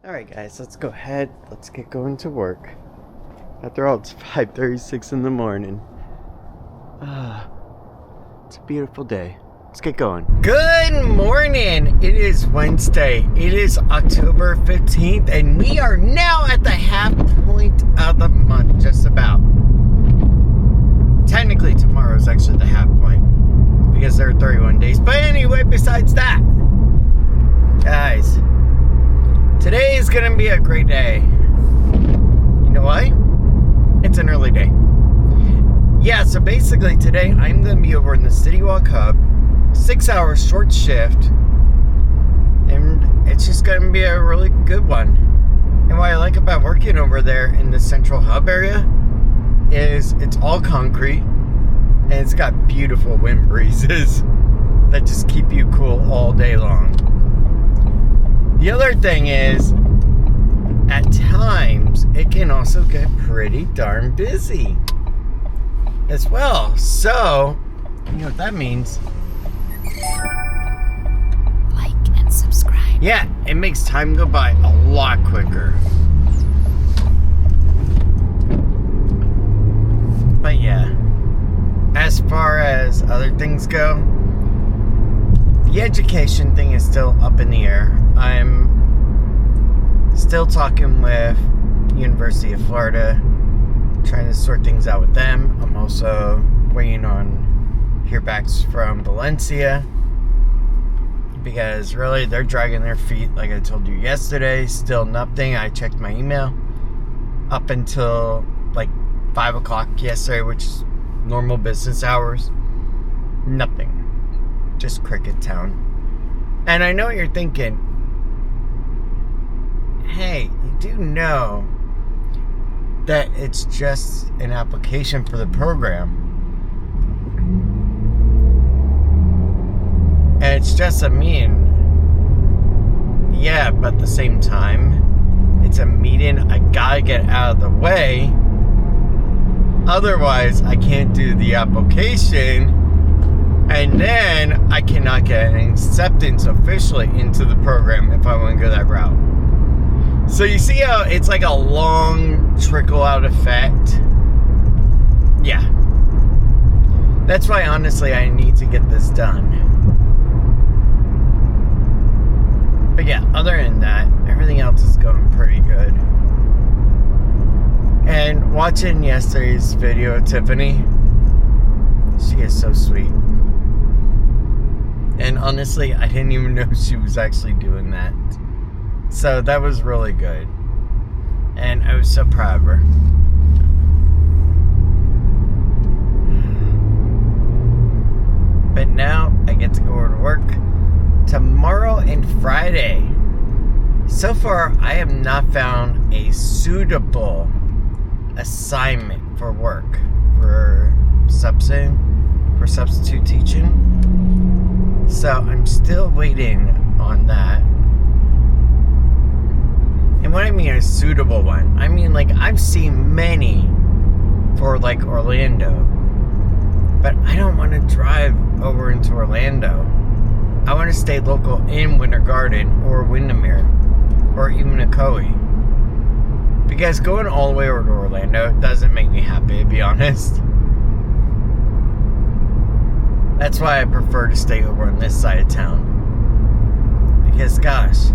Alright guys, let's go ahead. Let's get going to work. After all, it's 5:36 in the morning. It's a beautiful day. Let's get going. Good morning! It is Wednesday. It is October 15th, and we are now at the half point of the month, just about. Technically, tomorrow is actually the half point, because there are 31 days. But anyway, besides that, guys, today is going to be a great day. You know why? It's an early day. Yeah, so basically today I'm going to be over in the Citywalk hub, 6-hour short shift, and it's just going to be a really good one. And what I like about working over there in the central hub area is it's all concrete, and it's got beautiful wind breezes that just keep you cool all day long. The other thing is, at times, it can also get pretty darn busy as well. So, you know what that means? Like and subscribe. Yeah, it makes time go by a lot quicker. But yeah, as far as other things go, the education thing is still up in the air. I'm still talking with University of Florida, trying to sort things out with them. I'm also waiting on hearbacks from Valencia, because really they're dragging their feet, like I told you yesterday. Still nothing. I checked my email up until like 5 o'clock yesterday, which is normal business hours. Nothing. Just cricket town. And I know what you're thinking. Hey, you do know that it's just an application for the program. And it's just a meeting. Yeah, but at the same time, it's a meeting I gotta get out of the way. Otherwise, I can't do the application, and then I cannot get an acceptance officially into the program if I want to go that route. So you see how it's like a long trickle out effect? Yeah. That's why, honestly, I need to get this done. But yeah, other than that, everything else is going pretty good. And watching yesterday's video of Tiffany, she is so sweet. And honestly, I didn't even know she was actually doing that. So that was really good. And I was so proud of her. But now I get to go to work tomorrow and Friday. So far, I have not found a suitable assignment for work for substitute teaching. So I'm still waiting on that. And what I mean a suitable one, I mean like I've seen many for like Orlando, but I don't want to drive over into Orlando. I want to stay local in Winter Garden or Windermere or even Ocoee. Because going all the way over to Orlando doesn't make me happy, to be honest. That's why I prefer to stay over on this side of town. Because gosh,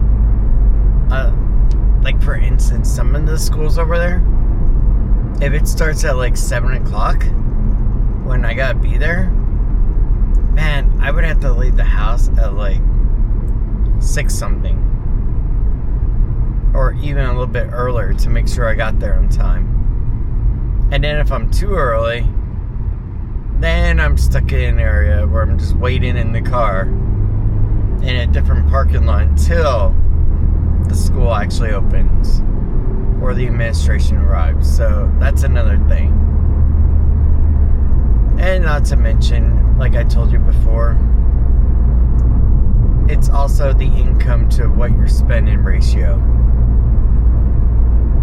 like for instance, some of the schools over there, if it starts at like 7 o'clock, when I gotta be there, man, I would have to leave the house at like 6 something. Or even a little bit earlier to make sure I got there on time. And then if I'm too early, then I'm stuck in an area where I'm just waiting in the car in a different parking lot until the school actually opens or the administration arrives. So that's another thing. And not to mention, like I told you before, it's also the income to what you're spending ratio.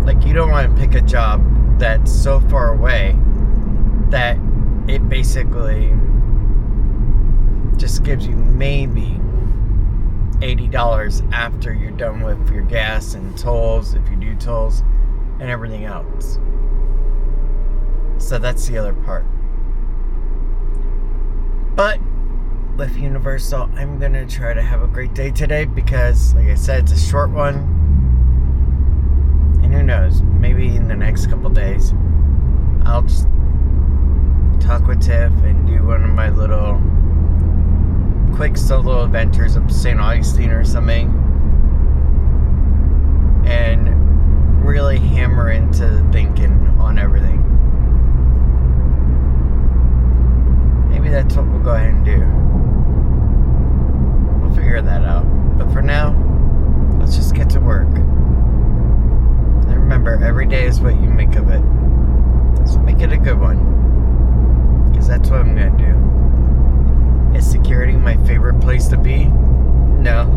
Like, you don't want to pick a job that's so far away that it basically just gives you maybe $80 after you're done with your gas and tolls, if you do tolls, and everything else. So that's the other part. But with Universal, I'm gonna try to have a great day today because, like I said, it's a short one. And who knows, maybe in the next couple days, I'll just talk with Tiff and do one of my little quick solo adventures up to St. Augustine or something, and really hammer into thinking on everything. Maybe that's what we'll go ahead and do. We'll figure that out. But for now, let's just get to work. And remember, every day is what you make of it. So make it a good one. Because that's what I'm going to do. Is security my favorite place to be? No.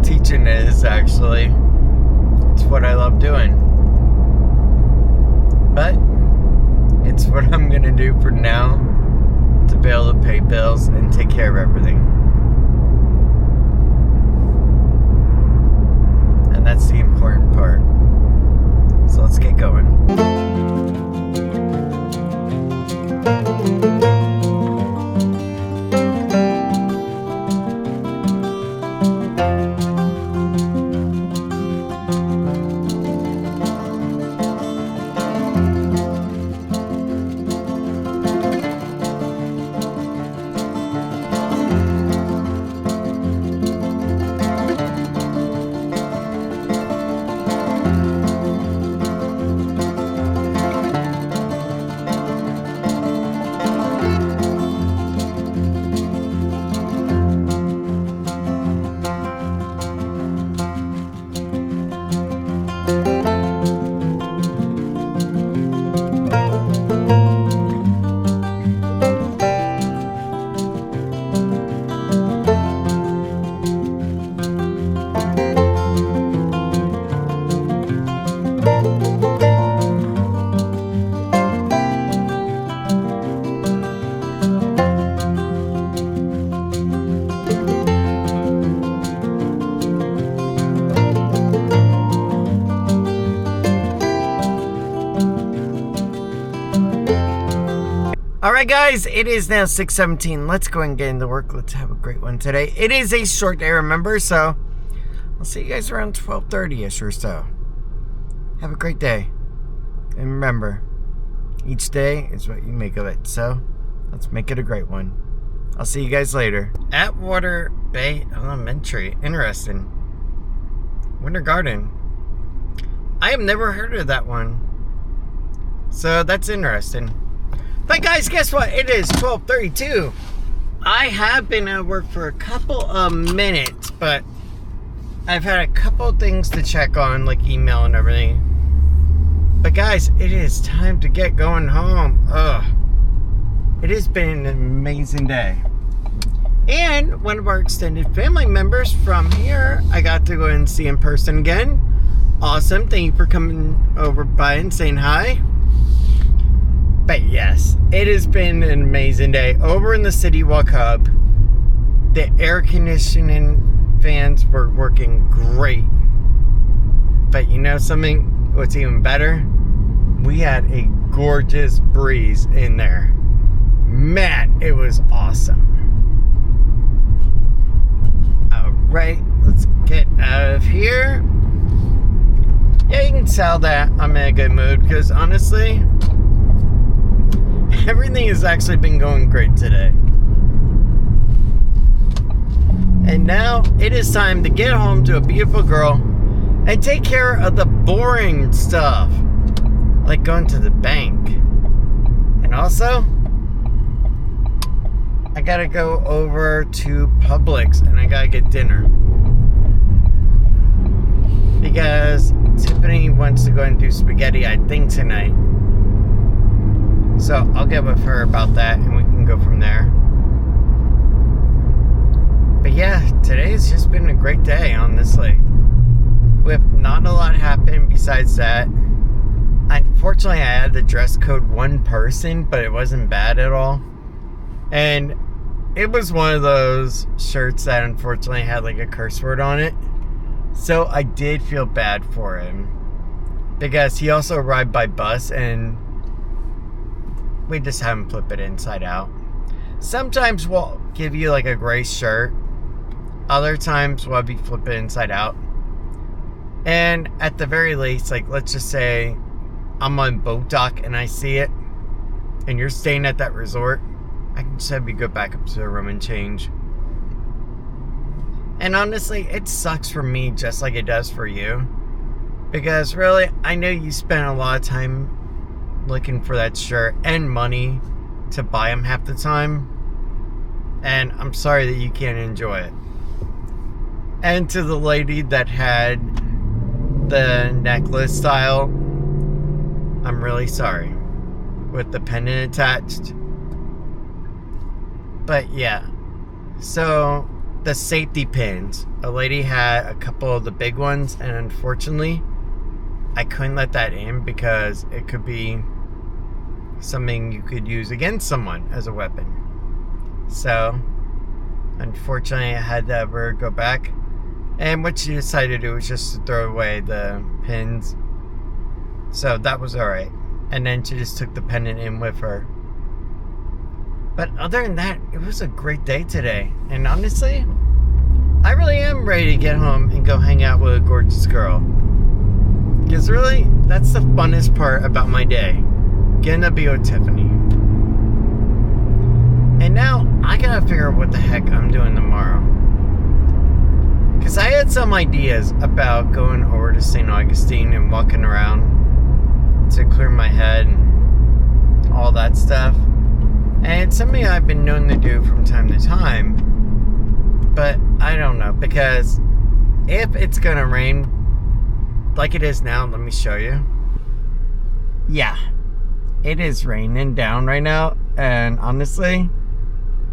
Teaching is, actually. It's what I love doing. But it's what I'm going to do for now to be able to pay bills and take care of everything. And that's the important part. So let's get going. Alright guys, it is now 6:17. Let's go and get into work. Let's have a great one today. It is a short day, remember, so I'll see you guys around 12:30ish or so. Have a great day. And remember, each day is what you make of it. So let's make it a great one. I'll see you guys later. Atwater Bay Elementary. Interesting. Winter Garden. I have never heard of that one. So that's interesting. But guys, guess what? It is 12:32. I have been at work for a couple of minutes, but I've had a couple of things to check on, like email and everything. But guys, it is time to get going home. Ugh. It has been an amazing day. And one of our extended family members from here, I got to go and see in person again. Awesome. Thank you for coming over by and saying hi. But yes, it has been an amazing day. Over in the Citywalk hub, the air conditioning fans were working great. But you know something? What's even better? We had a gorgeous breeze in there. Man, it was awesome. Alright, let's get out of here. Yeah, you can tell that I'm in a good mood because honestly, everything has actually been going great today. And now it is time to get home to a beautiful girl and take care of the boring stuff, like going to the bank. And also, I gotta go over to Publix and I gotta get dinner. Because Tiffany wants to go and do spaghetti, I think, tonight. So I'll get with her about that and we can go from there. But yeah, today's just been a great day, honestly. With not a lot happened besides that. Unfortunately, I had to dress code one person, but it wasn't bad at all. And it was one of those shirts that unfortunately had like a curse word on it. So I did feel bad for him. Because he also arrived by bus and we just have him flip it inside out. Sometimes we'll give you like a gray shirt. Other times we'll be flip it inside out. And at the very least, like let's just say I'm on boat dock and I see it and you're staying at that resort, I can just have you go back up to the room and change. And honestly, it sucks for me just like it does for you. Because really, I know you spent a lot of time looking for that shirt and money to buy them half the time. And I'm sorry that you can't enjoy it. And to the lady that had the necklace style, I'm really sorry. With the pendant attached. But yeah. So, the safety pins. A lady had a couple of the big ones, and unfortunately, I couldn't let that in because it could be something you could use against someone as a weapon. So, unfortunately, I had to have her go back. And what she decided to do was just to throw away the pins. So, that was alright. And then she just took the pendant in with her. But other than that, it was a great day today. And honestly, I really am ready to get home and go hang out with a gorgeous girl. Because really, that's the funnest part about my day. Getting to be with Tiffany. And now, I gotta figure out what the heck I'm doing tomorrow. Because I had some ideas about going over to St. Augustine and walking around to clear my head and all that stuff. And it's something I've been known to do from time to time. But I don't know, because if it's gonna rain like it is now, let me show you. Yeah, it is raining down right now. And honestly,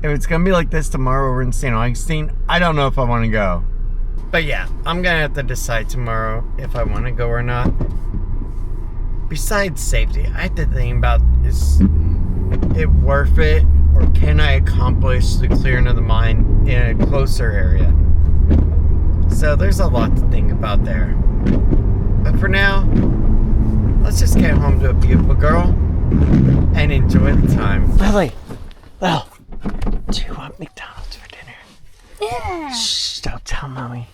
if it's gonna be like this tomorrow over in St. Augustine, I don't know if I want to go. But yeah, I'm gonna have to decide tomorrow if I want to go or not. Besides safety, I have to think about, is it worth it, or can I accomplish the clearing of the mind in a closer area? So there's a lot to think about there. But for now, let's just get home to a beautiful girl and enjoy the time. Lily, do you want McDonald's for dinner? Yeah. Shh, don't tell mommy.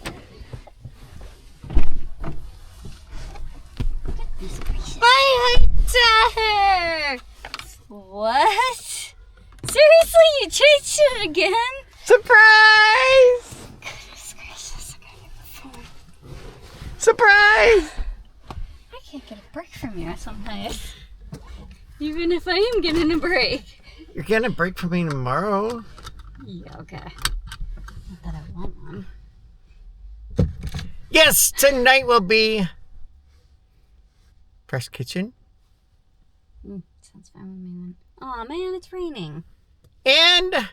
My daughter! What? Seriously, you changed it again? Surprise! Goodness gracious, I gotta get the phone. Surprise! I can't get a break from you sometimes. Even if I am getting a break. You're getting a break from me tomorrow. Yeah, okay. Not that I want one. Yes, tonight will be Fresh Kitchen. Sounds fine with me then. Aw, man, it's raining. And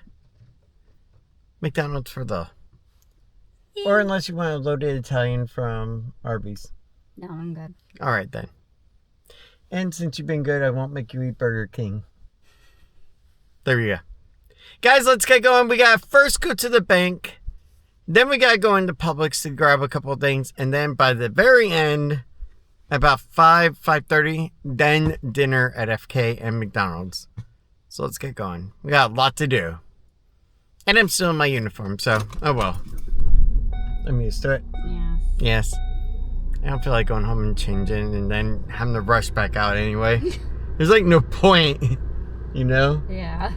McDonald's for the. Yeah. Or unless you want a loaded Italian from Arby's. No, I'm good. Alright then. And since you've been good, I won't make you eat Burger King. There you go. Guys, let's get going. We gotta first go to the bank. Then we gotta go into Publix to grab a couple of things. And then by the very end, about 5:30, then dinner at FK and McDonald's. So let's get going. We got a lot to do. And I'm still in my uniform, so oh well. I'm used to it. Yes. Yes. I don't feel like going home and changing and then having to rush back out anyway. There's like no point, you know? Yeah.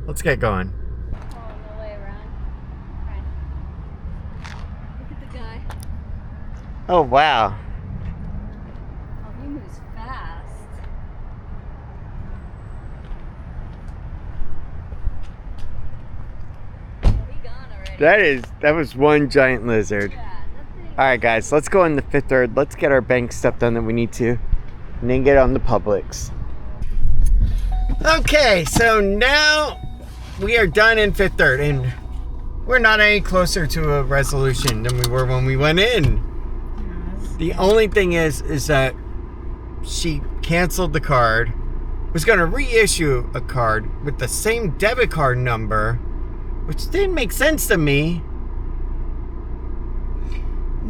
Let's get going. Oh, no way around. Right. Look at the guy. Oh, wow. Oh, he moves fast. Oh, he gone already. That was one giant lizard. Yeah, that thing. Alright guys, let's go in the Fifth Third. Let's get our bank stuff done that we need to. And then get on the Publix. Okay, so now we are done in Fifth Third. And we're not any closer to a resolution than we were when we went in. Yes. The only thing is that she canceled the card, was going to reissue a card with the same debit card number, which didn't make sense to me.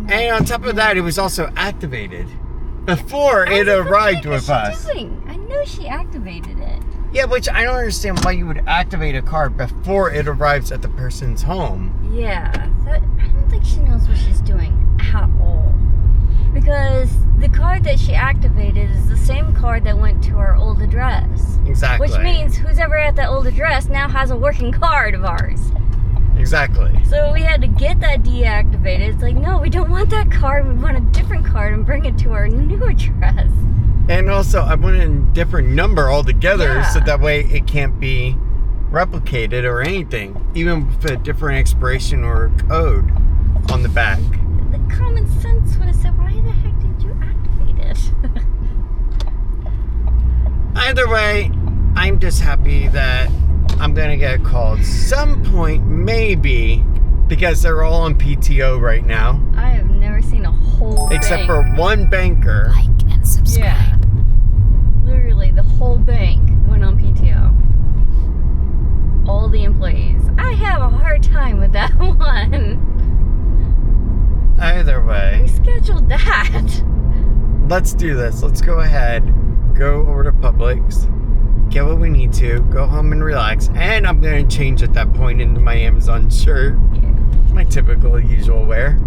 And on top of that, it was also activated before it arrived with us. I know she activated it. Yeah, which I don't understand why you would activate a card before it arrives at the person's home. Yeah, I don't think she knows what she's doing at all. Because the card that she activated is the same card that went to our old address. Exactly. Which means who's ever at that old address now has a working card of ours. Exactly. So we had to get that deactivated. It's like, no, we don't want that card. We want a different card and bring it to our new address. And also, I want a different number altogether, so that way it can't be replicated or anything, even with a different expiration or code on the back. The common sense would have said, why the heck did you activate it? Either way, I'm just happy that I'm going to get a call at some point, maybe, because they're all on PTO right now. I have never seen a whole except bank. for one banker. Like and subscribe. Yeah. Literally, the whole bank went on PTO. All the employees. I have a hard time with that one. Either way, We scheduled that. let's do this. Let's go ahead, go over to Publix, get what we need to, go home and relax. And I'm going to change at that point into my Amazon shirt. Yeah. My typical usual wear.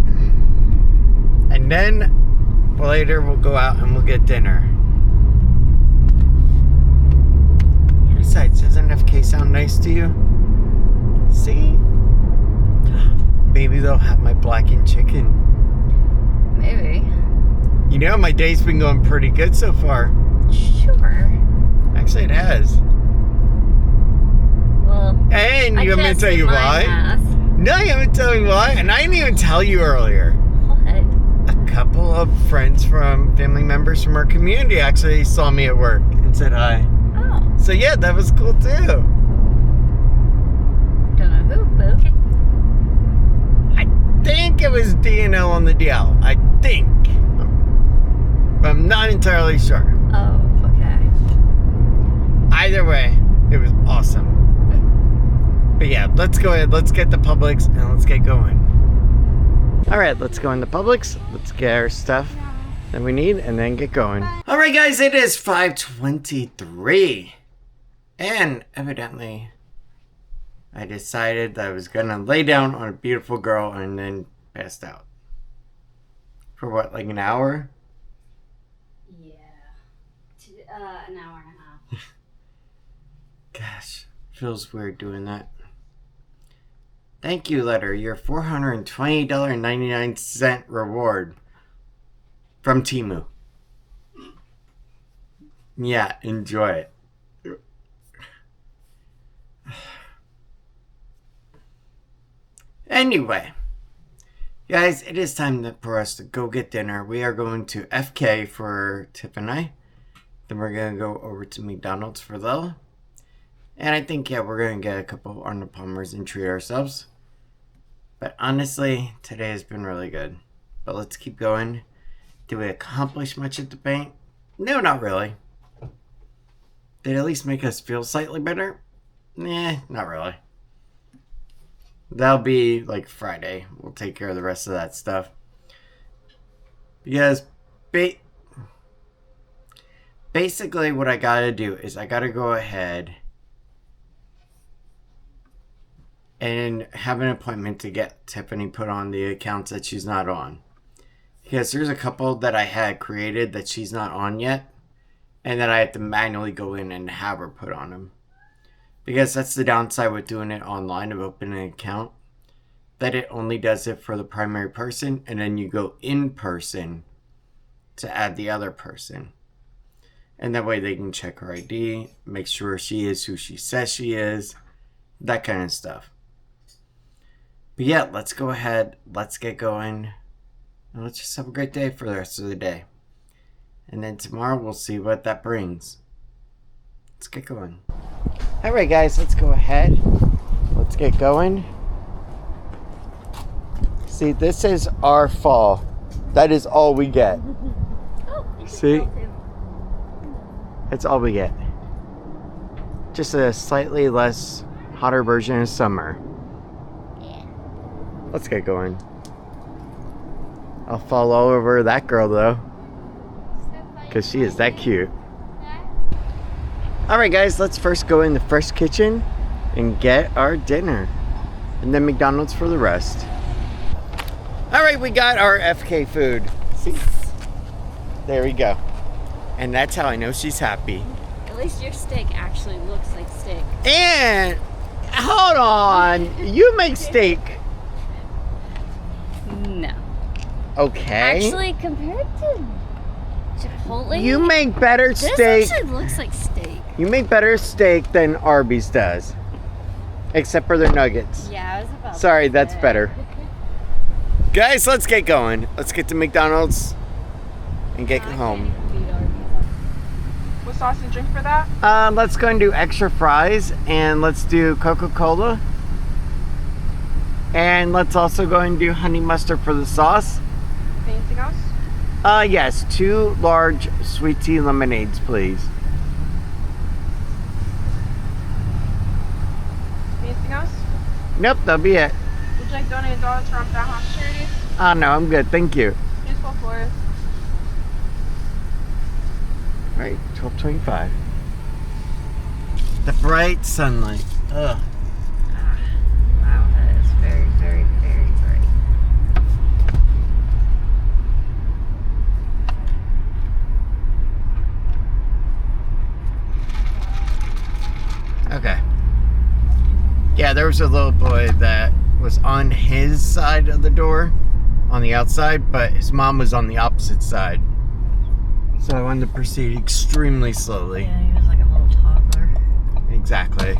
And then later we'll go out and we'll get dinner. Besides, doesn't FK sound nice to you? See? Maybe they'll have my blackened chicken. Maybe. You know, my day's been going pretty good so far. Sure. Actually, it has. Well, And you want me to tell you why? Ass. No, you haven't told me why. And I didn't even tell you earlier. What? A couple of friends from family members from our community actually saw me at work and said hi. Oh. So yeah, that was cool too. Don't know who, but okay. I think it was DNL on the DL. I think. But I'm not entirely sure. Oh, okay. Either way, it was awesome. But yeah, let's go ahead. Let's get the Publix and let's get going. Alright, let's go in the Publix. Let's get our stuff that we need and then get going. Alright guys, it is 5:23. And evidently, I decided that I was gonna lay down on a beautiful girl and then passed out. For what, like an hour? Yeah. An hour and a half. Gosh, feels weird doing that. Thank you, letter. Your $420.99 reward from Temu. Yeah, enjoy it. Anyway, guys, it is time for us to go get dinner. We are going to FK for Tiff and I. Then we're going to go over to McDonald's for Lil. And I think, yeah, we're going to get a couple Arnold Palmers and treat ourselves. But honestly, today has been really good. But let's keep going. Did we accomplish much at the bank? No, not really. Did it at least make us feel slightly better? Nah, not really. That'll be like Friday. We'll take care of the rest of that stuff. Because basically what I gotta do is I gotta go ahead and have an appointment to get Tiffany put on the accounts that she's not on. Because there's a couple that I had created that she's not on yet. And that I have to manually go in and have her put on them. Because that's the downside with doing it online of opening an account. That it only does it for the primary person. And then you go in person to add the other person. And that way they can check her ID. Make sure she is who she says she is. That kind of stuff. But yeah, let's go ahead. Let's get going. And let's just have a great day for the rest of the day. And then tomorrow we'll see what that brings. Let's get going. Alright guys, let's go ahead. Let's get going. See, this is our fall. That is all we get. See? That's all we get. Just a slightly less hotter version of summer. Let's get going. I'll fall all over that girl though, because she is that cute. Alright guys, let's first go in the fresh kitchen and get our dinner. And then McDonald's for the rest. Alright, we got our FK food. See? There we go. And that's how I know she's happy. At least your steak actually looks like steak. And, hold on, you make steak. No. Okay. Actually, compared to Chipotle, you make better steak. This actually looks like steak. You make better steak than Arby's does. Except for their nuggets. Yeah, I was about Sorry, to that's say. better. Guys, let's get going. Let's get to McDonald's and get home. What sauce and drink for that? Let's go and do extra fries, and let's do Coca-Cola. And let's also go and do honey mustard for the sauce. Anything else? Yes, 2 large sweet tea lemonades, please. Anything else? Nope, that'll be it. Would you like donated dollars from that house charities? No, I'm good, thank you. Useful for it. Right, 12:25. The bright sunlight. Ugh. Wow, that is very, very, very bright. Okay. Yeah, there was a little boy that was on his side of the door, on the outside, but his mom was on the opposite side. So I wanted to proceed extremely slowly. Yeah, he was like a little toddler. Exactly.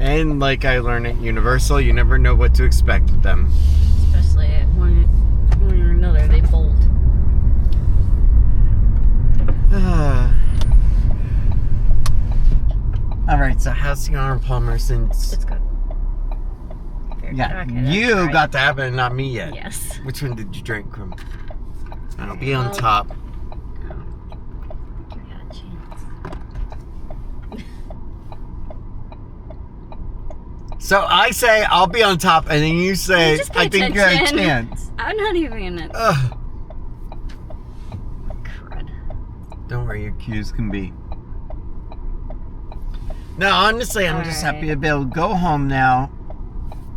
And like I learned at Universal, you never know what to expect with them. Especially at one or another, they bolt. Alright, so how's the Arnold Palmer since... It's good. Yeah, Okay, that's you right. got to have it, not me yet. Yes. Which one did you drink from? I'll be on Well, top. You got a chance. So I say I'll be on top, and then you say Just pay I think you have a attention. chance. I'm not even in it. Ugh. Crud. Don't worry, your cues can be. No, honestly, I'm just happy to be able to go home now,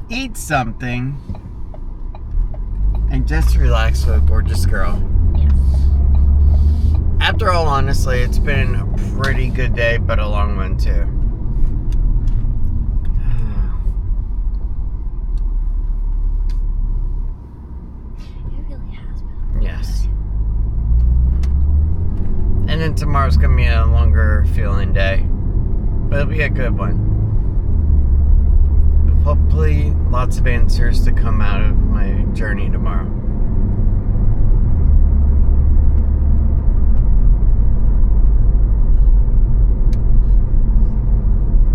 eat something, and just relax with a gorgeous girl. Yes. After all, honestly, it's been a pretty good day, but a long one too. It really has been. Yes. And then tomorrow's gonna be a longer feeling day, but it'll be a good one. With hopefully lots of answers to come out of my journey tomorrow.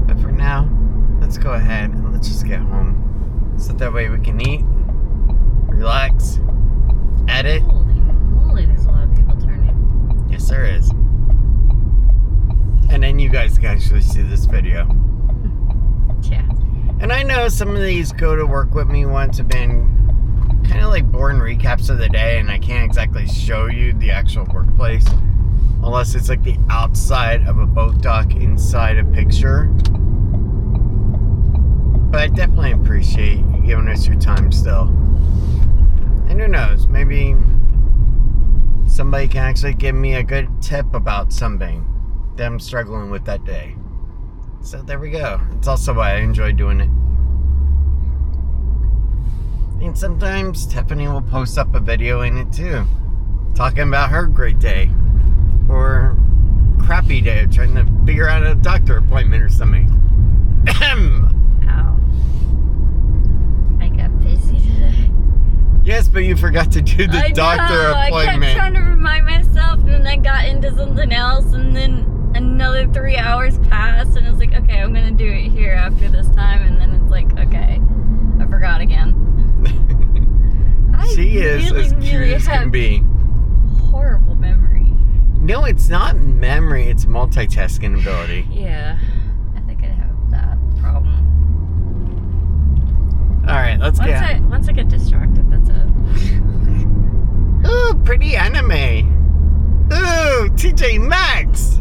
But for now, let's go ahead and let's just get home. So that way we can eat, relax, edit. Holy moly, there's a lot of people turning. Yes, there is. And then you guys can actually see this video. Yeah. And I know some of these go to work with me ones have been kind of like boring recaps of the day, and I can't exactly show you the actual workplace unless it's like the outside of a boat dock inside a picture. But I definitely appreciate you giving us your time still. And who knows, maybe somebody can actually give me a good tip about something that I'm struggling with that day. So there we go. It's also why I enjoy doing it. And sometimes Tiffany will post up a video in it too, talking about her great day or crappy day of trying to figure out a doctor appointment or something. Ow. I got busy today. Yes, but you forgot to do the doctor appointment. I kept trying to remind myself, and then I got into something else, and then another 3 hours passed, and I was like, okay, I'm gonna do it here after this time, and then it's like, okay, I forgot again. She is as cute as can be. Horrible memory. No, it's not memory, it's multitasking ability. Yeah, I think I have that problem. Alright, let's get... Once I get distracted, that's it. Ooh, pretty anime. Ooh, TJ Maxx.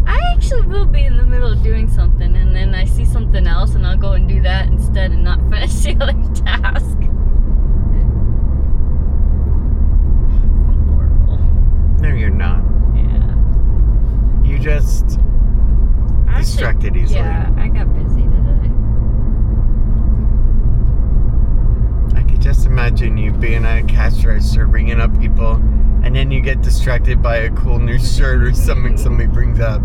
I actually will be in the middle of doing something and then I see something else and I'll go and do that instead and not finish the other task. I'm horrible. No, you're not. Yeah. You just distracted easily. Yeah, I got busy today. I could just imagine you being at a cash register, ringing up people, and then you get distracted by a cool new shirt or something somebody brings up.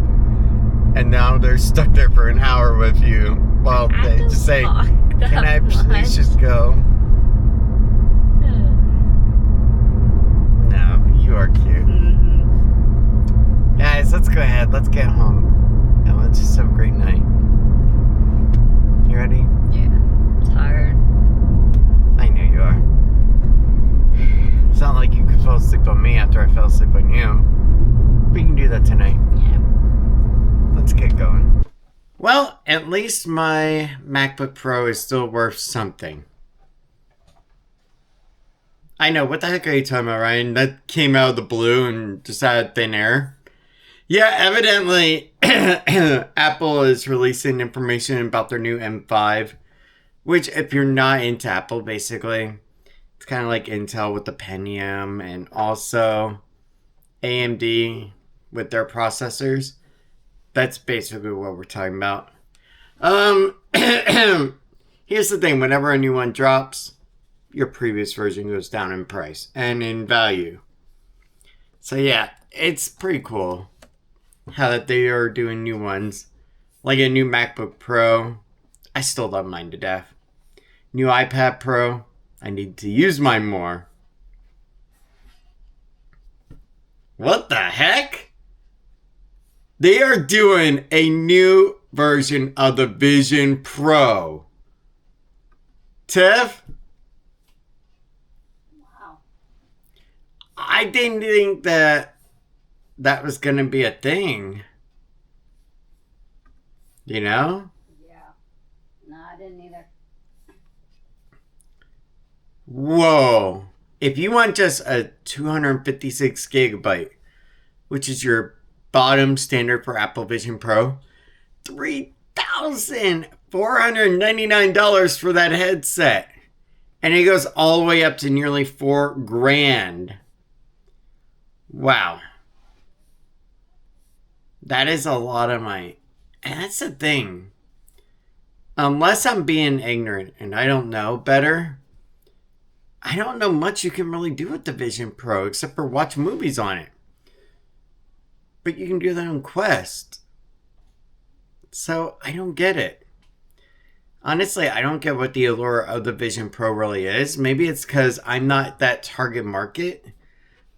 And now they're stuck there for an hour with you while they just say, can I please just go? No, you are cute. Mm-hmm. Guys, let's go ahead. Let's get home. And let's just have a great night. You ready? Yeah. Tired. I know you are. It's not like you could fall asleep on me after I fell asleep on you. We can do that tonight. Yeah. Let's get going. Well, at least my MacBook Pro is still worth something. I know, what the heck are you talking about, Ryan? That came out of the blue and just out of thin air. Yeah, evidently, Apple is releasing information about their new M5, which, if you're not into Apple, basically, it's kind of like Intel with the Pentium and also AMD with their processors. That's basically what we're talking about. Here's the thing. Whenever a new one drops, your previous version goes down in price and in value. So yeah, it's pretty cool how that they are doing new ones. Like a new MacBook Pro. I still love mine to death. New iPad Pro. I need to use mine more. What the heck? They are doing a new version of the Vision Pro. Tiff? Wow. I didn't think that was going to be a thing. You know? Yeah. No, I didn't either. Whoa. If you want just a 256 gigabyte, which is your bottom standard for Apple Vision Pro, $3,499 for that headset. And it goes all the way up to nearly $4,000. Wow. That is a lot of money. And that's the thing. Unless I'm being ignorant and I don't know better, I don't know much you can really do with the Vision Pro except for watch movies on it. But you can do that on Quest. So I don't get it. Honestly, I don't get what the allure of the Vision Pro really is. Maybe it's because I'm not that target market.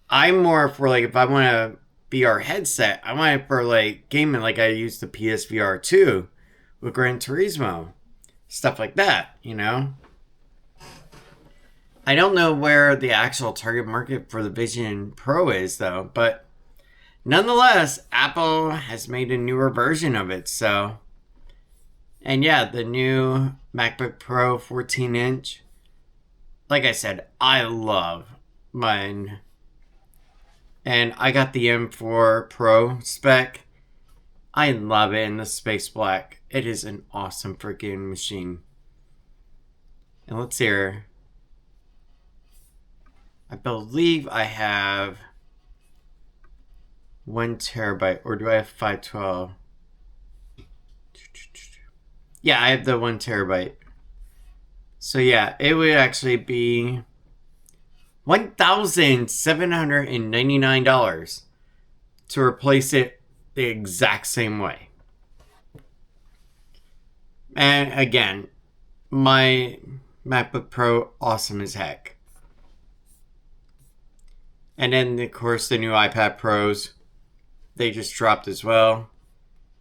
I'm more for like, if I want a VR headset, I want it for like gaming, like I use the PSVR 2 with Gran Turismo. Stuff like that, you know? I don't know where the actual target market for the Vision Pro is though, but nonetheless, Apple has made a newer version of it, so. And yeah, the new MacBook Pro 14-inch. Like I said, I love mine. And I got the M4 Pro spec. I love it in the space black. It is an awesome freaking machine. And let's see here. I believe I have 1 terabyte, or do I have 512? Yeah, I have the 1 terabyte. So yeah, it would actually be $1,799 to replace it the exact same way. And again, my MacBook Pro, awesome as heck. And then, of course, the new iPad Pros, they just dropped as well.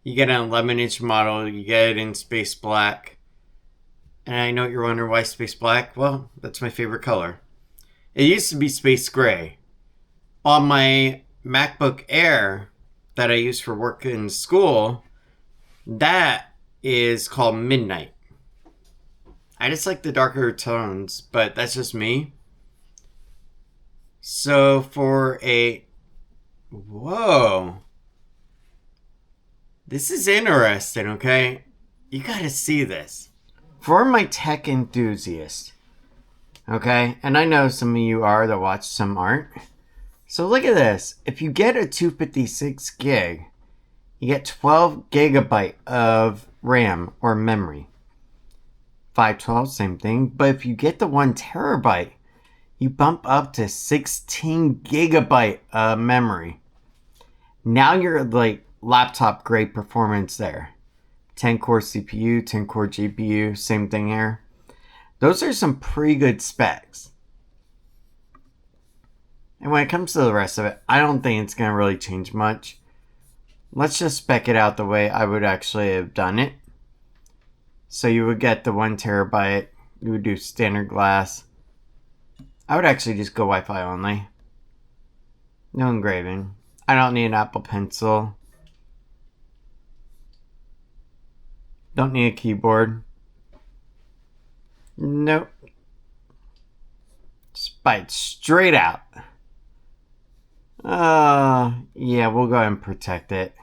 You get an 11-inch model, you get it in space black. And I know you're wondering why space black. Well, that's my favorite color. It used to be space gray. On my MacBook Air that I use for work in school, that is called midnight. I just like the darker tones, but that's just me. So for a... Whoa. This is interesting, okay? You gotta see this. For my tech enthusiasts, okay? And I know some of you are that watch, some aren't. So look at this. If you get a 256 gig, you get 12 gigabyte of RAM or memory. 512, same thing. But if you get the 1 terabyte, you bump up to 16 gigabyte of memory. Now you're like laptop grade performance there. 10 core CPU, 10 core GPU, same thing here. Those are some pretty good specs. And when it comes to the rest of it, I don't think it's going to really change much. Let's just spec it out the way I would actually have done it. So you would get the 1 terabyte. You would do standard glass. I would actually just go Wi-Fi only. No engraving. I don't need an Apple Pencil. Don't need a keyboard. Nope. Just buy it straight out. Yeah, we'll go ahead and protect it.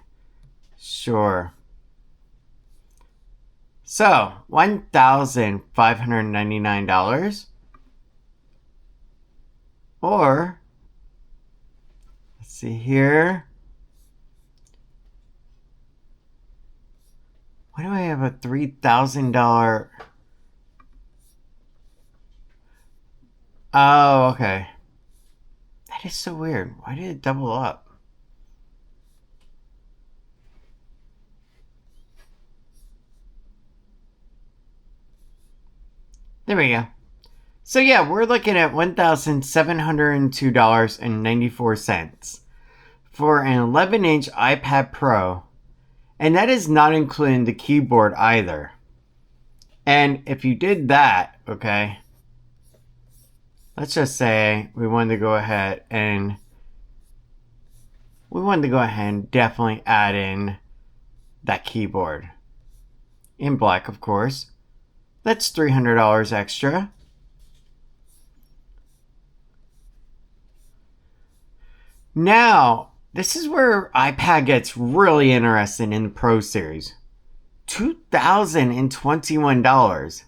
Sure. So, $1,599. Or, let's see here. Why do I have a $3,000? Oh, okay. That is so weird. Why did it double up? There we go. So yeah, we're looking at $1,702.94 for an 11-inch iPad Pro. And that is not including the keyboard either. And if you did that, okay, let's just say we wanted to go ahead and definitely add in that keyboard. In black, of course. That's $300 extra. Now, this is where iPad gets really interesting in the Pro Series. $2,021.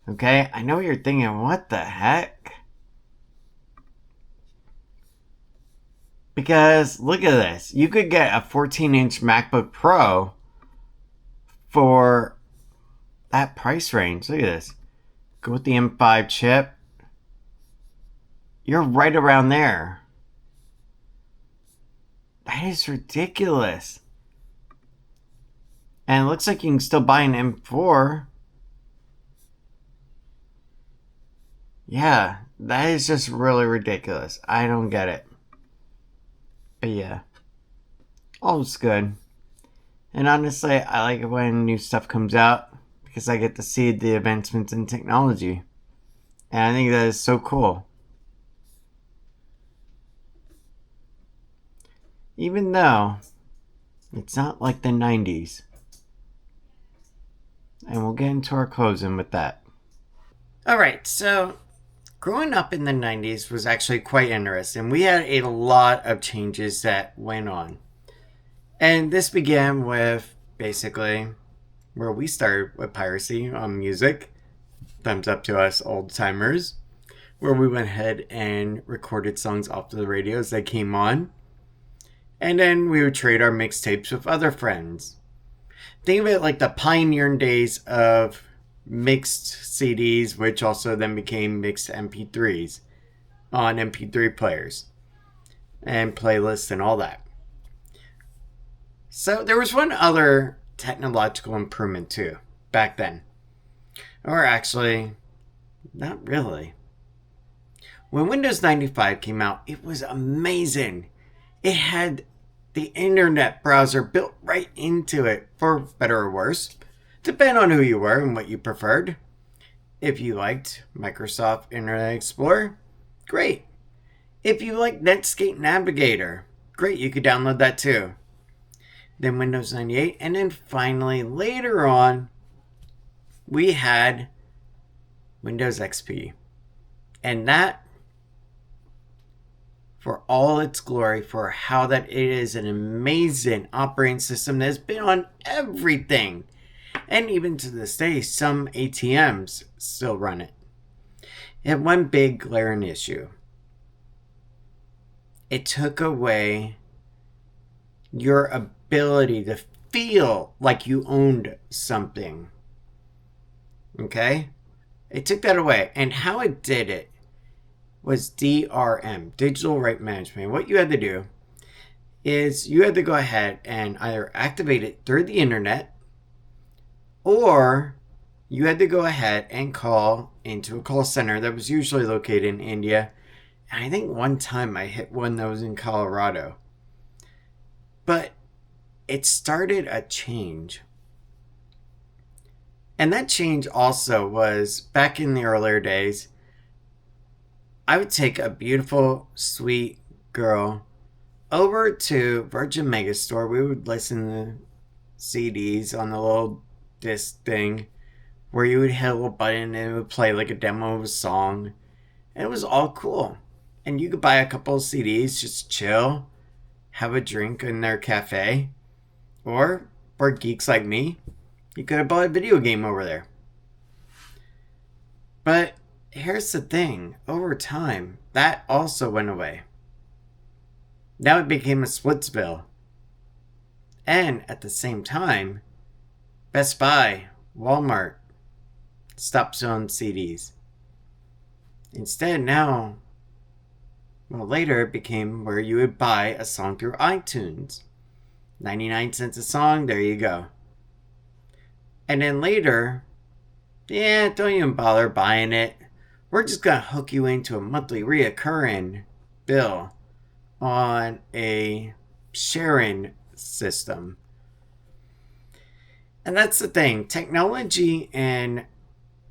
Okay, I know what you're thinking, what the heck? Because, look at this. You could get a 14-inch MacBook Pro for that price range. Look at this. Go with the M5 chip. You're right around there. That is ridiculous. And it looks like you can still buy an M4. Yeah, that is just really ridiculous. I don't get it. But yeah, all's good. And honestly, I like it when new stuff comes out because I get to see the advancements in technology. And I think that is so cool. Even though it's not like the 90s. And we'll get into our closing with that. Alright, so growing up in the 90s was actually quite interesting. We had a lot of changes that went on. And this began with basically where we started with piracy on music. Thumbs up to us old timers. Where we went ahead and recorded songs off the radios that came on. And then we would trade our mixtapes with other friends. Think of it like the pioneering days of mixed CDs, which also then became mixed MP3s on MP3 players and playlists and all that. So there was one other technological improvement too back then. Or actually, not really. When Windows 95 came out, it was amazing. It had the internet browser built right into it, for better or worse. Depend on who you were and what you preferred. If you liked Microsoft Internet Explorer, great. If you liked Netscape Navigator, great, you could download that too. Then Windows 98, and then finally later on, we had Windows XP. And that, for all its glory, for how that it is an amazing operating system that has been on everything. And even to this day, some ATMs still run it. It had one big glaring issue. It took away your ability to feel like you owned something. Okay? It took that away. And how it did it was DRM, Digital Right Management. What you had to do is you had to go ahead and either activate it through the internet, or you had to go ahead and call into a call center that was usually located in India. And I think one time I hit one that was in Colorado. But it started a change. And that change also was back in the earlier days. I would take a beautiful, sweet girl over to Virgin Megastore. We would listen to CDs on the little disc thing where you would hit a little button and it would play like a demo of a song. And it was all cool. And you could buy a couple of CDs, just chill, have a drink in their cafe. Or, for geeks like me, you could have bought a video game over there. But here's the thing. Over time, that also went away. Now it became a Splitsville. And at the same time, Best Buy, Walmart stopped selling CDs. Instead, now, well, later it became where you would buy a song through iTunes. 99 cents a song, there you go. And then later, don't even bother buying it. We're just going to hook you into a monthly reoccurring bill on a sharing system. And that's the thing. Technology and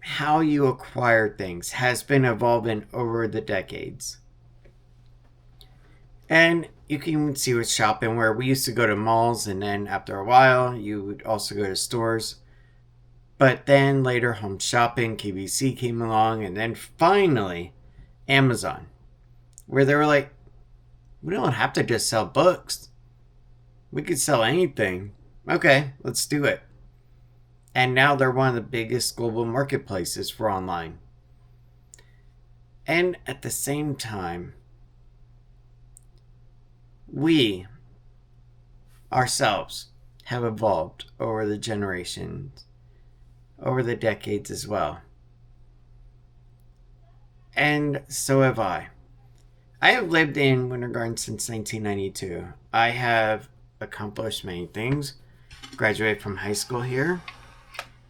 how you acquire things has been evolving over the decades. And you can even see with shopping where we used to go to malls, and then after a while you would also go to stores. But then later home shopping, QVC came along, and then finally Amazon, where they were like, we don't have to just sell books. We could sell anything. Okay, let's do it. And now they're one of the biggest global marketplaces for online. And at the same time, we ourselves have evolved over the generations, over the decades as well. And so have I. I have lived in Winter Garden since 1992. I have accomplished many things. Graduated from high school here.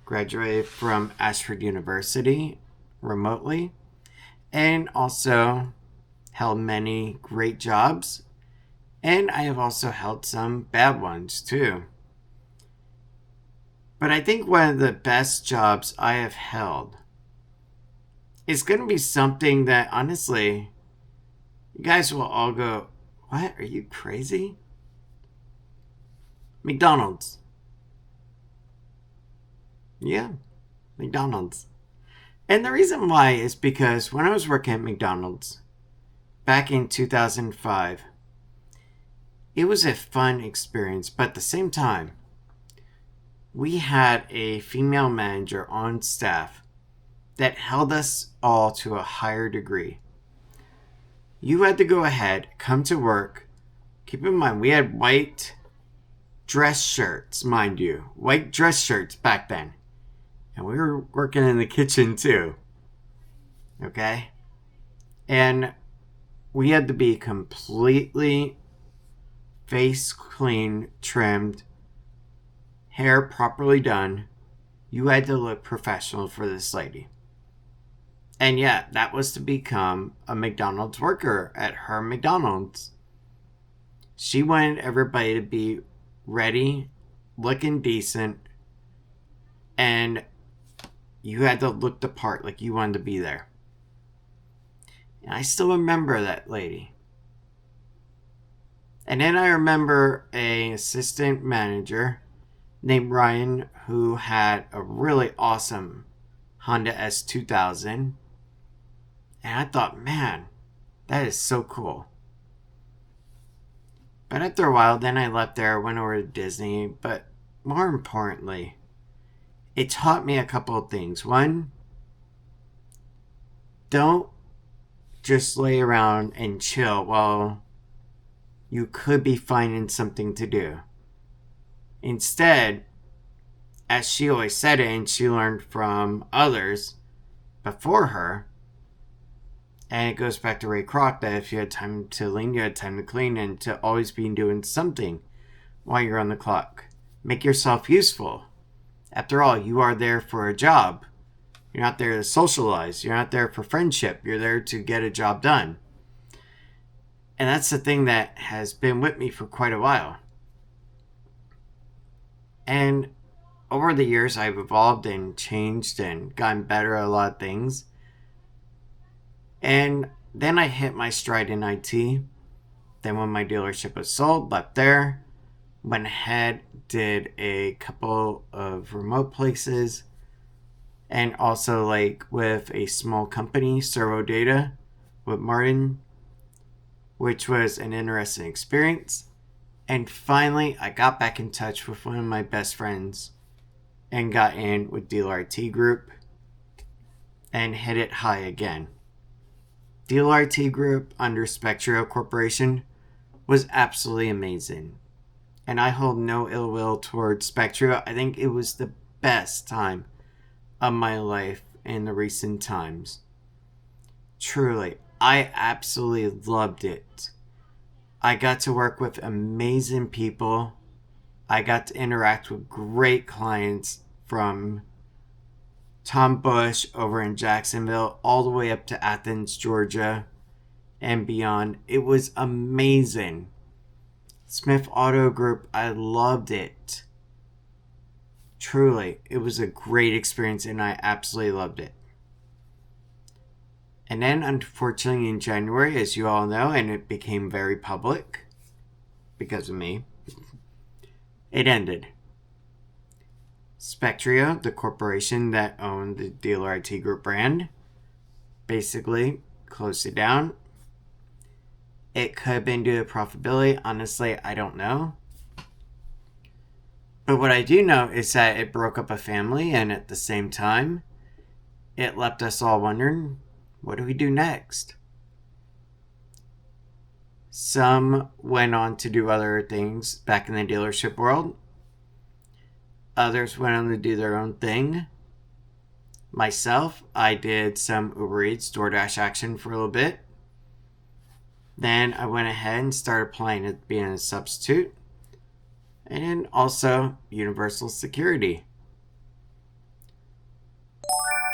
Graduated from Ashford University remotely. And also held many great jobs. And I have also held some bad ones too. But I think one of the best jobs I have held is going to be something that honestly, you guys will all go, what? Are you crazy? McDonald's. Yeah, McDonald's. And the reason why is because when I was working at McDonald's back in 2005, it was a fun experience, but at the same time, we had a female manager on staff that held us all to a higher degree. You had to go ahead, come to work. Keep in mind, we had white dress shirts, mind you. White dress shirts back then. And we were working in the kitchen too. Okay? And we had to be completely face clean, trimmed, hair properly done. You had to look professional for this lady. And yeah, that was to become a McDonald's worker at her McDonald's. She wanted everybody to be ready, looking decent, and you had to look the part like you wanted to be there. And I still remember that lady. And then I remember an assistant manager named Ryan who had a really awesome Honda S2000. And I thought, man, that is so cool. But after a while, then I left there, went over to Disney. But more importantly, it taught me a couple of things. One, don't just lay around and chill while you could be finding something to do. Instead, as she always said it, and she learned from others before her, and it goes back to Ray Kroc, that if you had time to lean, you had time to clean, and to always be doing something while you're on the clock. Make yourself useful. After all, you are there for a job. You're not there to socialize. You're not there for friendship. You're there to get a job done. And that's the thing that has been with me for quite a while. And over the years, I've evolved and changed and gotten better at a lot of things. And then I hit my stride in IT. Then when my dealership was sold, left there. Went ahead, did a couple of remote places. And also like with a small company, Servo Data, with Martin, which was an interesting experience. And finally, I got back in touch with one of my best friends and got in with Dealer IT Group and hit it high again. Dealer IT Group under Spectrio Corporation was absolutely amazing. And I hold no ill will towards Spectrio. I think it was the best time of my life in the recent times. Truly, I absolutely loved it. I got to work with amazing people. I got to interact with great clients from Tom Bush over in Jacksonville all the way up to Athens, Georgia and beyond. It was amazing. Smith Auto Group, I loved it. Truly, it was a great experience and I absolutely loved it. And then, unfortunately, in January, as you all know, and it became very public because of me, it ended. Spectrio, the corporation that owned the Dealer IT Group brand, basically closed it down. It could have been due to profitability. Honestly, I don't know. But what I do know is that it broke up a family, and at the same time, it left us all wondering, what do we do next? Some went on to do other things back in the dealership world. Others went on to do their own thing. Myself, I did some Uber Eats, DoorDash action for a little bit. Then I went ahead and started applying to being a substitute. And also Universal Security.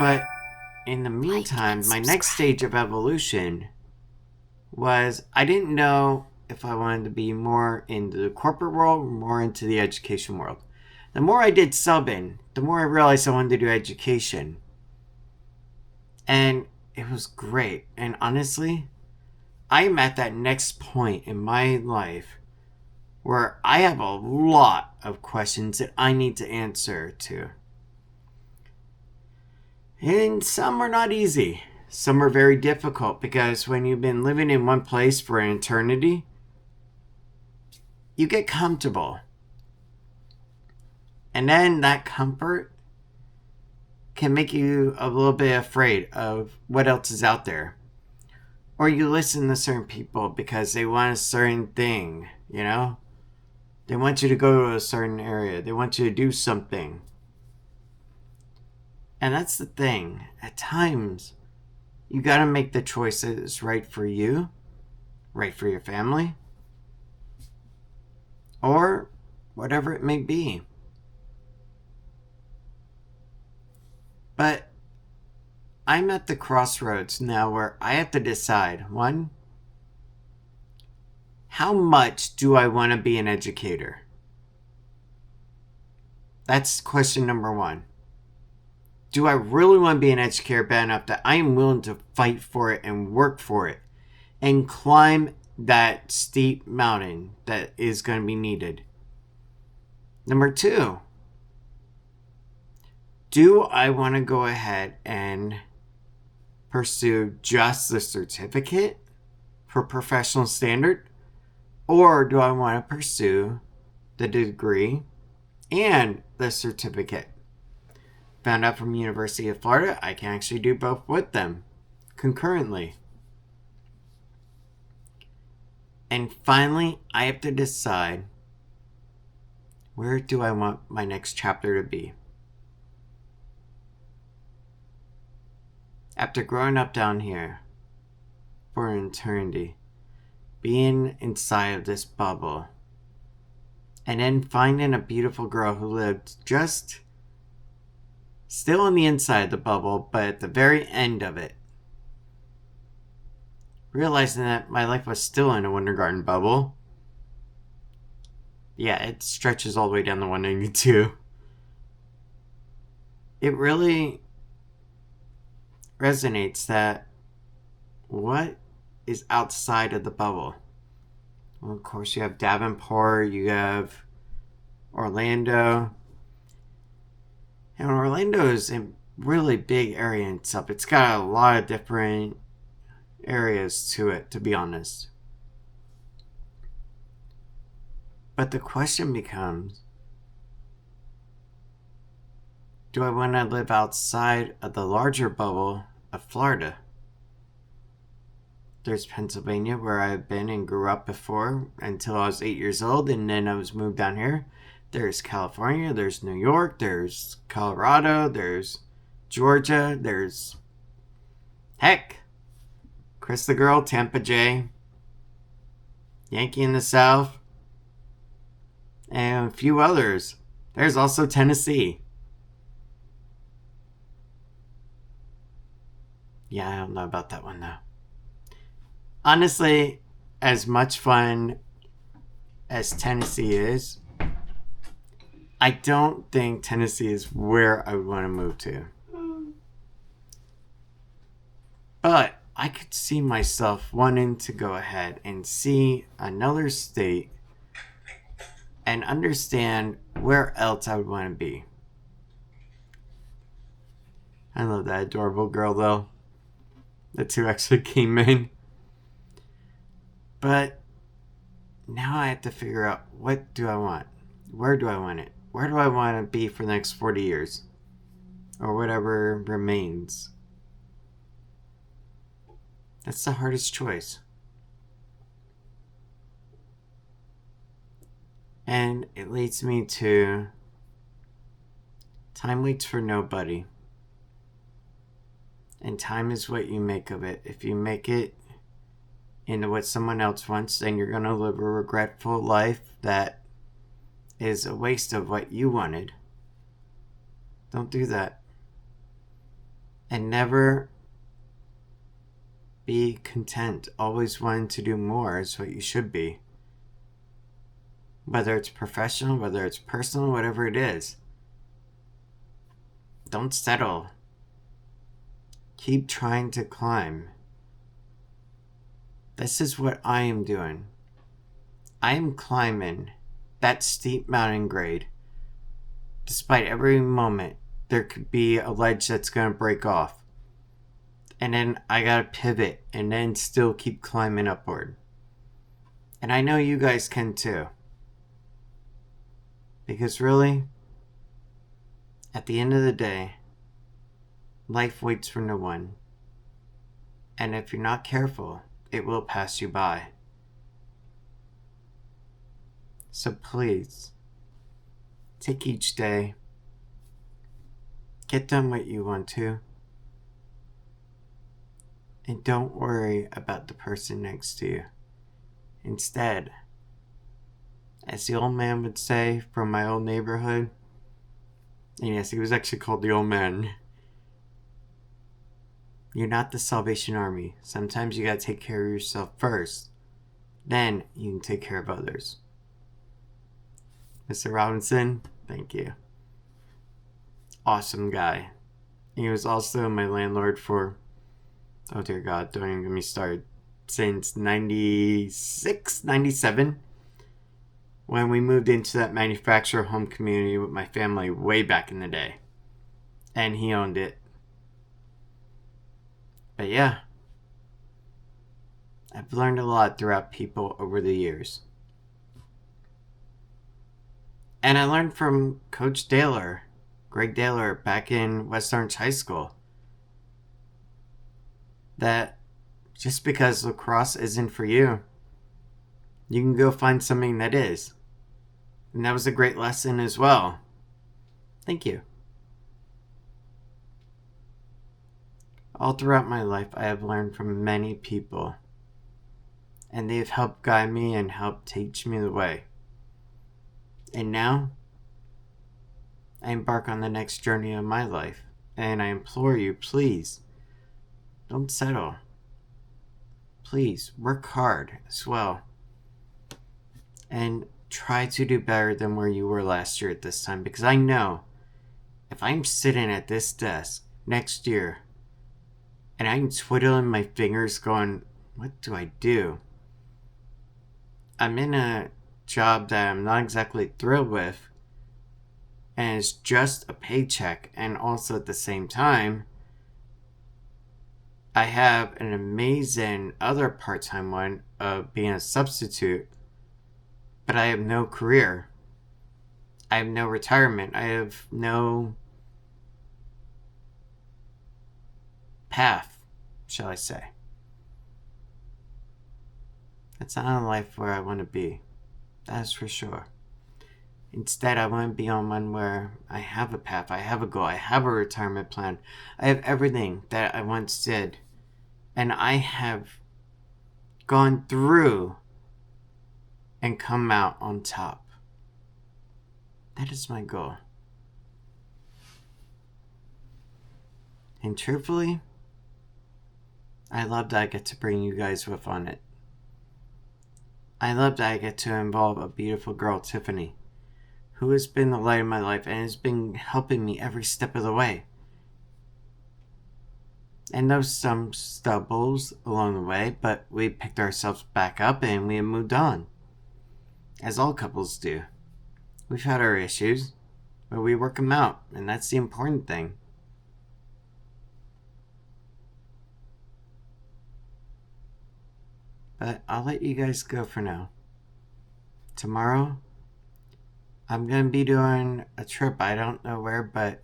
But in the meantime, my next stage of evolution was I didn't know if I wanted to be more into the corporate world or more into the education world. The more I did subbing, the more I realized I wanted to do education. And it was great. And honestly, I'm at that next point in my life where I have a lot of questions that I need to answer to. And some are not easy. Some are very difficult because when you've been living in one place for an eternity, you get comfortable. And then that comfort can make you a little bit afraid of what else is out there. Or you listen to certain people because they want a certain thing, you know? They want you to go to a certain area. They want you to do something. And that's the thing. At times, you got to make the choice that is right for you, right for your family, or whatever it may be. But I'm at the crossroads now where I have to decide, one, how much do I want to be an educator? That's question number one. Do I really want to be an educator bad enough that I am willing to fight for it and work for it and climb that steep mountain that is going to be needed? Number two, do I want to go ahead and pursue just the certificate for professional standard? Or do I want to pursue the degree and the certificate? Found out from University of Florida, I can actually do both with them concurrently. And finally, I have to decide, where do I want my next chapter to be? After growing up down here for an eternity, being inside of this bubble, and then finding a beautiful girl who lived just still on the inside of the bubble, but at the very end of it, realizing that my life was still in a Winter bubble. Yeah, it stretches all the way down to 192. It really resonates that what is outside of the bubble? Well, of course, you have Davenport, you have Orlando. And Orlando is a really big area in itself. It's got a lot of different areas to it, to be honest. But the question becomes, do I want to live outside of the larger bubble of Florida? There's Pennsylvania, where I've been and grew up before until I was 8 years old, and then I was moved down here. There's California, there's New York, there's Colorado, there's Georgia, there's, heck, Chris the Girl, Tampa J, Yankee in the South, and a few others. There's also Tennessee. Yeah, I don't know about that one though. Honestly, as much fun as Tennessee is, I don't think Tennessee is where I would want to move to. But I could see myself wanting to go ahead and see another state and understand where else I would want to be. I love that adorable girl though. The two actually came in. But now I have to figure out, what do I want? Where do I want it? Where do I want to be for the next 40 years? Or whatever remains. That's the hardest choice. And it leads me to, time waits for nobody. And time is what you make of it. If you make it into what someone else wants, then you're going to live a regretful life that is a waste of what you wanted. Don't do that. And never be content. Always wanting to do more is what you should be. Whether it's professional, whether it's personal, whatever it is. Don't settle. Keep trying to climb. This is what I am doing. I am climbing that steep mountain grade. Despite every moment, there could be a ledge that's going to break off. And then I gotta pivot and then still keep climbing upward. And I know you guys can too. Because really, at the end of the day, life waits for no one. And if you're not careful, it will pass you by. So please, take each day. Get done what you want to. And don't worry about the person next to you. Instead, as the old man would say from my old neighborhood, and yes, he was actually called the old man, you're not the Salvation Army. Sometimes you gotta take care of yourself first. Then you can take care of others. Mr. Robinson, thank you. Awesome guy. He was also my landlord for, oh dear God, don't even get me started, since 96, 97, when we moved into that manufacturer home community with my family way back in the day. and he owned it. But yeah, I've learned a lot throughout people over the years. And I learned from Coach Daler, Greg Daler, back in West Orange High School, that just because lacrosse isn't for you, you can go find something that is. And that was a great lesson as well. Thank you. All throughout my life, I have learned from many people, and they have helped guide me and helped teach me the way. And now, I embark on the next journey of my life, and I implore you, please, don't settle. Please, work hard as well. And try to do better than where you were last year at this time, because I know if I'm sitting at this desk next year, and I'm twiddling my fingers going, what do I do? I'm in a job that I'm not exactly thrilled with, and it's just a paycheck, and also at the same time, I have an amazing other part-time one of being a substitute, but I have no career. I have no retirement. I have no path, shall I say. That's not a life where I want to be. That's for sure. Instead, I want to be on one where I have a path, I have a goal, I have a retirement plan. I have everything that I once did. And I have gone through and come out on top. That is my goal. And truthfully, I love that I get to bring you guys with on it. I love that I get to involve a beautiful girl, Tiffany, who has been the light of my life and has been helping me every step of the way. And there's some stumbles along the way, but we picked ourselves back up and we have moved on. As all couples do. We've had our issues, but we work them out, and that's the important thing. But I'll let you guys go for now. Tomorrow, I'm going to be doing a trip. I don't know where, but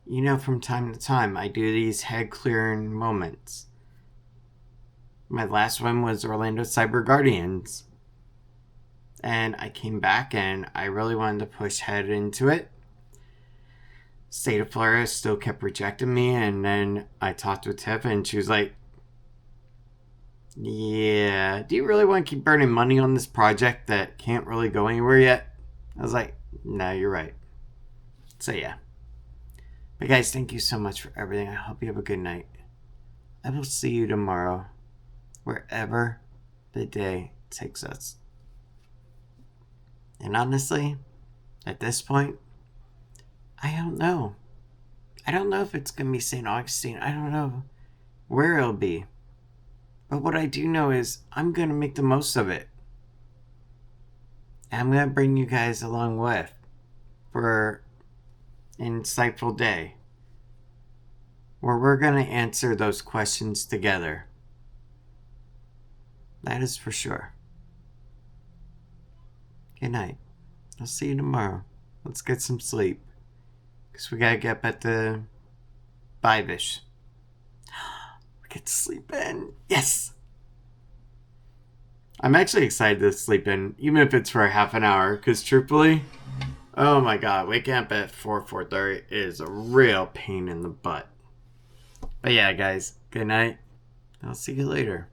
you know, from time to time, I do these head clearing moments. My last one was Orlando Cyber Guardians. And I came back and I really wanted to push head into it. State of Florida still kept rejecting me, and then I talked with Tiff and she was like, yeah, do you really want to keep burning money on this project that can't really go anywhere yet? I was like, no, you're right. So yeah. But guys, thank you so much for everything. I hope you have a good night. I will see you tomorrow, wherever the day takes us. And honestly, at this point, I don't know. I don't know if it's going to be St. Augustine. I don't know where it'll be. But what I do know is I'm going to make the most of it. And I'm going to bring you guys along with for an insightful day where we're going to answer those questions together. That is for sure. Good night. I'll see you tomorrow. Let's get some sleep. Because we got to get up at the 5-ish. We get to sleep in. Yes! I'm actually excited to sleep in, even if it's for a half an hour. Because truthfully, oh my god, waking up at 4:30 is a real pain in the butt. But yeah, guys, good night. I'll see you later.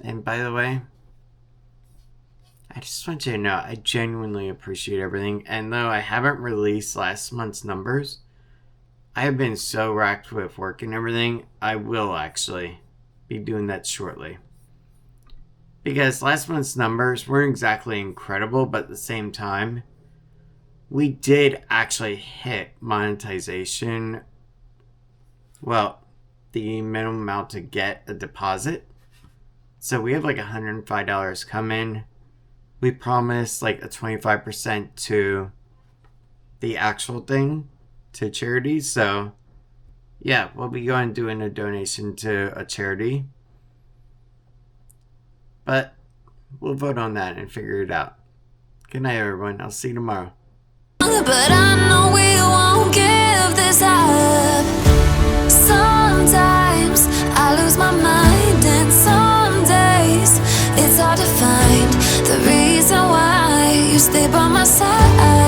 And by the way, I just want you to know I genuinely appreciate everything. And though I haven't released last month's numbers, I have been so racked with work and everything, I will actually be doing that shortly. Because last month's numbers weren't exactly incredible, but at the same time, we did actually hit monetization. Well, the minimum amount to get a deposit. So we have like $105 come in. We promised like a 25% to the actual thing to charity. So, yeah, we'll be going doing a donation to a charity. But we'll vote on that and figure it out. Good night, everyone. I'll see you tomorrow. But I know we won't give this up. Sometimes I lose my mind, and some days it's hard to find the reason why you stay by my side.